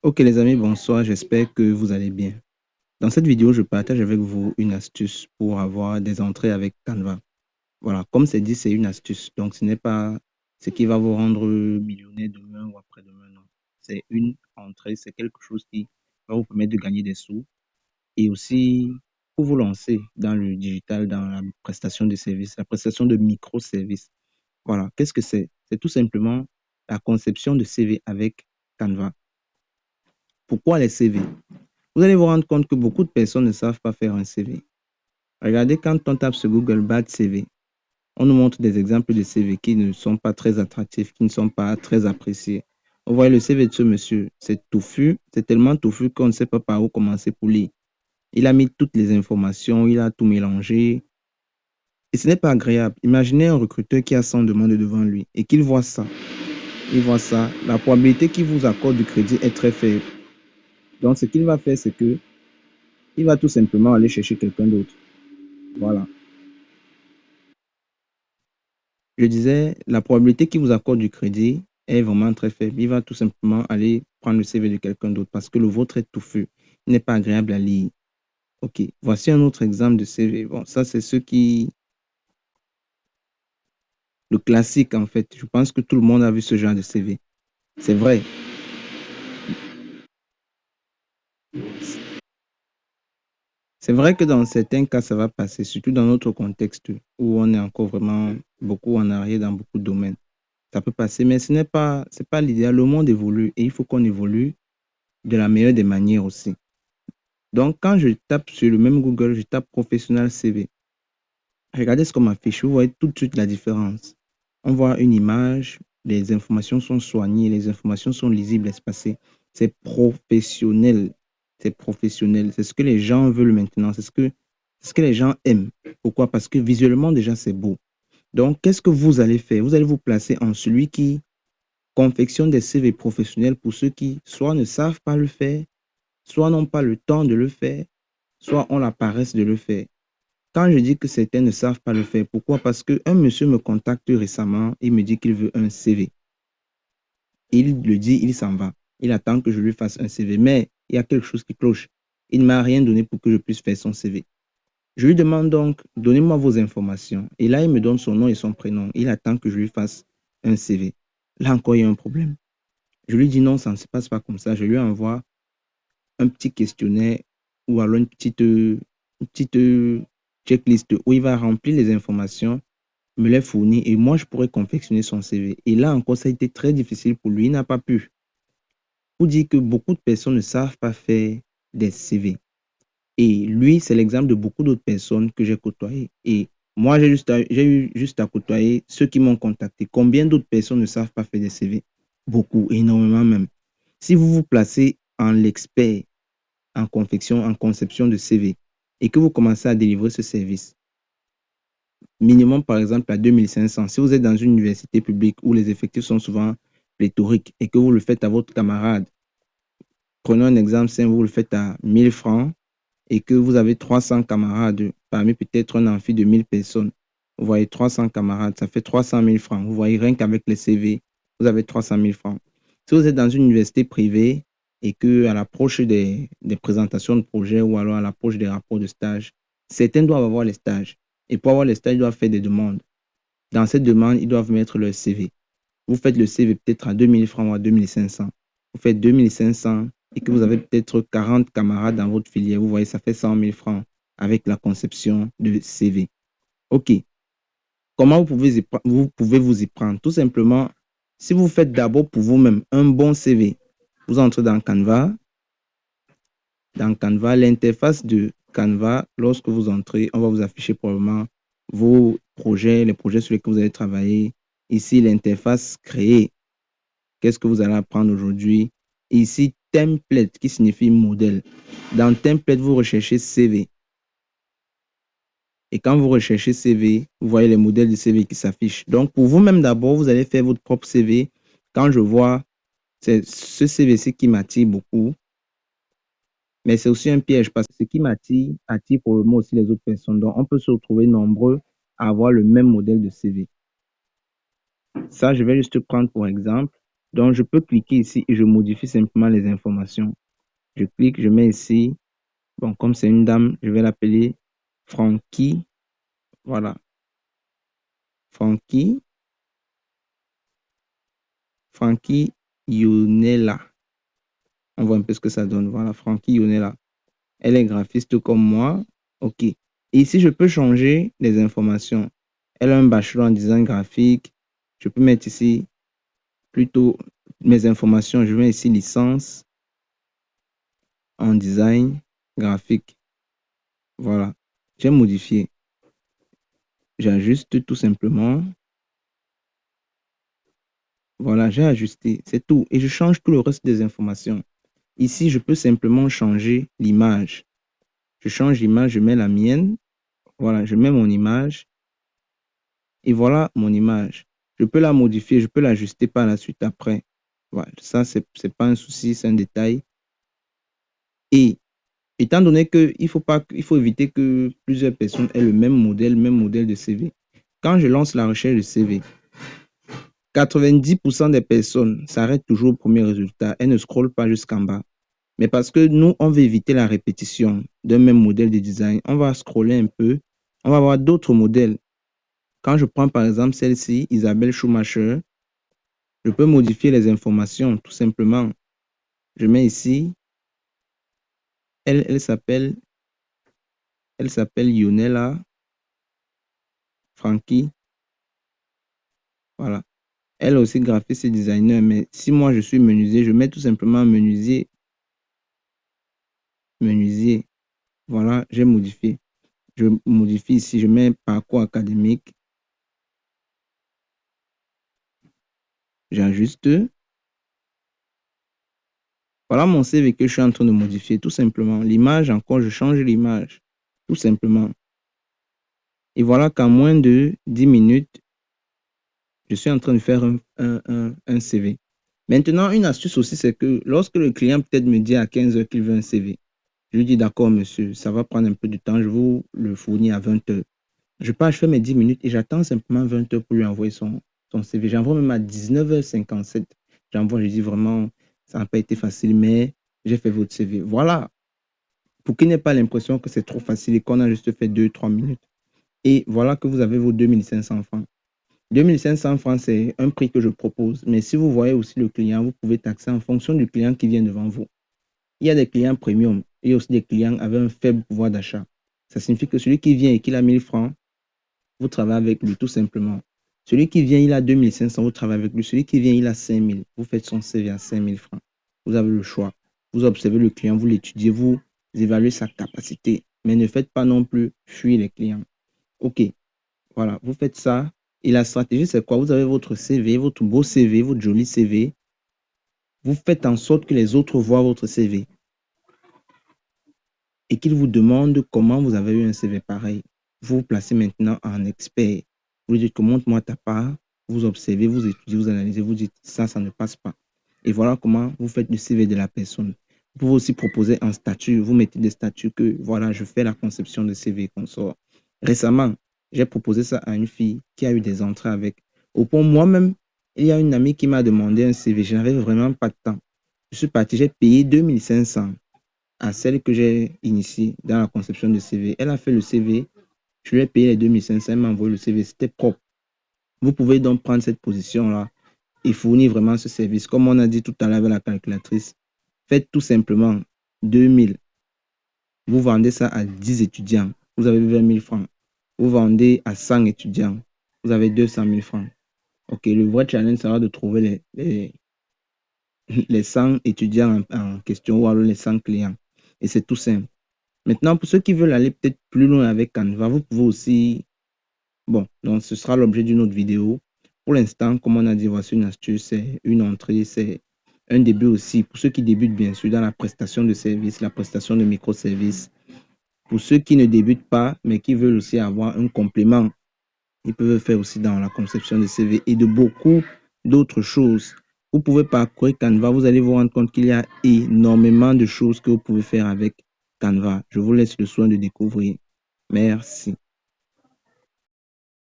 Ok les amis, bonsoir, j'espère que vous allez bien. Dans cette vidéo, je partage avec vous une astuce pour avoir des entrées avec Canva. Voilà, comme c'est dit, c'est une astuce. Donc, ce n'est pas ce qui va vous rendre millionnaire demain ou après-demain, non. C'est une entrée, c'est quelque chose qui va vous permettre de gagner des sous et aussi pour vous lancer dans le digital, dans la prestation de services, la prestation de microservices. Voilà, qu'est-ce que c'est? C'est tout simplement la conception de CV avec Canva. Pourquoi les CV? Vous allez vous rendre compte que beaucoup de personnes ne savent pas faire un CV. Regardez quand on tape sur Google Bad CV, on nous montre des exemples de CV qui ne sont pas très attractifs, qui ne sont pas très appréciés. Vous voyez le CV de ce monsieur, c'est touffu, c'est tellement touffu qu'on ne sait pas par où commencer pour lire. Il a mis toutes les informations, il a tout mélangé et ce n'est pas agréable. Imaginez un recruteur qui a 100 demandes devant lui et qu'il voit ça. Il voit ça, la probabilité qu'il vous accorde du crédit est très faible. Donc ce qu'il va faire, c'est que il va tout simplement aller chercher quelqu'un d'autre. Voilà. Je disais, la probabilité qu'il vous accorde du crédit est vraiment très faible. Il va tout simplement aller prendre le CV de quelqu'un d'autre parce que le vôtre est touffu. Il n'est pas agréable à lire. OK. Voici un autre exemple de CV. Bon, ça, c'est le classique, en fait. Je pense que tout le monde a vu ce genre de CV. C'est vrai. C'est vrai que dans certains cas, ça va passer, surtout dans notre contexte où on est encore vraiment beaucoup en arrière dans beaucoup de domaines. Ça peut passer, mais c'est pas l'idéal. Le monde évolue et il faut qu'on évolue de la meilleure des manières aussi. Donc, quand je tape sur le même Google, je tape professionnel CV. Regardez ce qu'on m'affiche. Vous voyez tout de suite la différence. On voit une image, les informations sont soignées, les informations sont lisibles, espacées. C'est professionnel. C'est professionnel. C'est ce que les gens veulent maintenant. C'est ce que les gens aiment. Pourquoi? Parce que visuellement, déjà, c'est beau. Donc, qu'est-ce que vous allez faire? Vous allez vous placer en celui qui confectionne des CV professionnels pour ceux qui soit ne savent pas le faire, soit n'ont pas le temps de le faire, soit ont la paresse de le faire. Quand je dis que certains ne savent pas le faire, pourquoi? Parce qu'un monsieur me contacte récemment, il me dit qu'il veut un CV. Il le dit, il s'en va. Il attend que je lui fasse un CV, mais il y a quelque chose qui cloche. Il ne m'a rien donné pour que je puisse faire son CV. Je lui demande donc, donnez-moi vos informations. Et là, il me donne son nom et son prénom. Il attend que je lui fasse un CV. Là encore, il y a un problème. Je lui dis non, ça ne se passe pas comme ça. Je lui envoie un petit questionnaire ou alors une petite checklist où il va remplir les informations, me les fournir et moi, je pourrais confectionner son CV. Et là encore, ça a été très difficile pour lui. Il n'a pas pu. Pour dire que beaucoup de personnes ne savent pas faire des CV. Et lui, c'est l'exemple de beaucoup d'autres personnes que j'ai côtoyées. Et moi, j'ai eu juste à côtoyer ceux qui m'ont contacté. Combien d'autres personnes ne savent pas faire des CV? Beaucoup, énormément même. Si vous vous placez en l'expert, en confection, en conception de CV et que vous commencez à délivrer ce service, minimum par exemple à 2500, si vous êtes dans une université publique où les effectifs sont souvent pléthoriques et que vous le faites à votre camarade, prenons un exemple simple, vous le faites à 1000 francs et que vous avez 300 camarades parmi peut-être un amphi de 1000 personnes, vous voyez 300 camarades, ça fait 300 000 francs. Vous voyez rien qu'avec les CV, vous avez 300 000 francs. Si vous êtes dans une université privée et que à l'approche des présentations de projets ou alors à l'approche des rapports de stage, certains doivent avoir les stages. Et pour avoir les stages, ils doivent faire des demandes. Dans cette demande, ils doivent mettre leur CV. Vous faites le CV peut-être à 2000 francs ou à 2500. Vous faites 2500 et que vous avez peut-être 40 camarades dans votre filière. Vous voyez, ça fait 100 000 francs avec la conception de CV. OK. Comment vous pouvez vous y prendre? Tout simplement, si vous faites d'abord pour vous-même un bon CV, vous entrez dans Canva. Dans Canva, l'interface de Canva, lorsque vous entrez, on va vous afficher probablement vos projets, les projets sur lesquels vous allez travailler. Ici, l'interface créée. Qu'est-ce que vous allez apprendre aujourd'hui? Ici, template qui signifie modèle. Dans template, vous recherchez CV. Et quand vous recherchez CV, vous voyez les modèles de CV qui s'affichent. Donc, pour vous-même d'abord, vous allez faire votre propre CV. Quand je vois, c'est ce CV-ci qui m'attire beaucoup. Mais c'est aussi un piège parce que ce qui m'attire, attire pour le moment aussi les autres personnes. Donc, on peut se retrouver nombreux à avoir le même modèle de CV. Ça, je vais juste prendre pour exemple. Donc, je peux cliquer ici et je modifie simplement les informations. Je clique, je mets ici, bon, comme c'est une dame, je vais l'appeler Frankie. Voilà, Frankie Yonella. On voit un peu ce que ça donne. Voilà, Frankie Yonella. Elle est graphiste comme moi. OK. Et ici, je peux changer les informations. Elle a un bachelor en design graphique. Je peux mettre ici plutôt mes informations. Je mets ici licence en design graphique. Voilà. J'ai modifié. J'ajuste tout simplement. Voilà, j'ai ajusté. C'est tout. Et je change tout le reste des informations. Ici, je peux simplement changer l'image. Je change l'image, je mets la mienne. Voilà, je mets mon image. Et voilà mon image. Je peux la modifier, je peux l'ajuster par la suite après. Voilà, ça, c'est pas un souci, c'est un détail. Et étant donné il faut éviter que plusieurs personnes aient le même modèle de CV. Quand je lance la recherche de CV, 90% des personnes s'arrêtent toujours au premier résultat. Elles ne scrollent pas jusqu'en bas. Mais parce que nous, on veut éviter la répétition d'un même modèle de design, on va scroller un peu. On va voir d'autres modèles. Quand je prends par exemple celle-ci, Isabelle Schumacher, je peux modifier les informations tout simplement. Je mets ici, elle s'appelle Yonella Frankie. Voilà. Elle est aussi graphiste et designer, mais si moi je suis menuisier, je mets tout simplement menuisier. Menuisier. Voilà, j'ai modifié. Je modifie ici, je mets parcours académique. J'ajuste. Voilà mon CV que je suis en train de modifier, tout simplement. L'image, encore, je change l'image, tout simplement. Et voilà qu'en moins de 10 minutes, je suis en train de faire un CV. Maintenant, une astuce aussi, c'est que lorsque le client peut-être me dit à 15 heures qu'il veut un CV, je lui dis d'accord, monsieur, ça va prendre un peu de temps, je vous le fournis à 20 heures. Je fais mes 10 minutes et j'attends simplement 20 heures pour lui envoyer son CV. J'envoie même à 19h57. J'envoie, je dis vraiment, ça n'a pas été facile, mais j'ai fait votre CV. Voilà, pour qu'il n'ait pas l'impression que c'est trop facile et qu'on a juste fait 2-3 minutes. Et voilà que vous avez vos 2500 francs. 2500 francs, c'est un prix que je propose. Mais si vous voyez aussi le client, vous pouvez taxer en fonction du client qui vient devant vous. Il y a des clients premium et aussi des clients avec un faible pouvoir d'achat. Ça signifie que celui qui vient et qui a 1000 francs, vous travaillez avec lui tout simplement. Celui qui vient, il a 2500, vous travaillez avec lui. Celui qui vient, il a 5000. Vous faites son CV à 5000 francs. Vous avez le choix. Vous observez le client, vous l'étudiez, vous évaluez sa capacité. Mais ne faites pas non plus fuir les clients. OK, voilà, vous faites ça. Et la stratégie, c'est quoi? Vous avez votre CV, votre beau CV, votre joli CV. Vous faites en sorte que les autres voient votre CV et qu'ils vous demandent comment vous avez eu un CV pareil. Vous vous placez maintenant en expert. Vous lui dites que montre-moi ta part. Vous observez, vous étudiez, vous analysez, vous dites ça ne passe pas. Et voilà comment vous faites le CV de la personne. Vous pouvez aussi proposer un statut. Vous mettez des statuts que voilà, je fais la conception de CV qu'on sort. Récemment, j'ai proposé ça à une fille qui a eu des entrées avec. Au point moi-même, il y a une amie qui m'a demandé un CV. Je n'avais vraiment pas de temps. Je suis parti, j'ai payé 2500 à celle que j'ai initiée dans la conception de CV. Elle a fait le CV, je lui ai payé les 2500, elle m'a envoyé le CV, c'était propre. Vous pouvez donc prendre cette position-là et fournir vraiment ce service. Comme on a dit tout à l'heure avec la calculatrice, faites tout simplement 2000. Vous vendez ça à 10 étudiants, vous avez 20 000 francs. Vous vendez à 100 étudiants, vous avez 200 000 francs. OK, le vrai challenge sera de trouver les 100 étudiants en question ou alors les 100 clients. Et c'est tout simple. Maintenant, pour ceux qui veulent aller peut-être plus loin avec Canva, vous pouvez aussi, bon, donc ce sera l'objet d'une autre vidéo. Pour l'instant, comme on a dit, voici une astuce, c'est une entrée, c'est un début aussi. Pour ceux qui débutent, bien sûr, dans la prestation de services, la prestation de microservices. Pour ceux qui ne débutent pas, mais qui veulent aussi avoir un complément, ils peuvent faire aussi dans la conception de CV et de beaucoup d'autres choses. Vous pouvez parcourir Canva, vous allez vous rendre compte qu'il y a énormément de choses que vous pouvez faire avec Canva. Je vous laisse le soin de découvrir. Merci.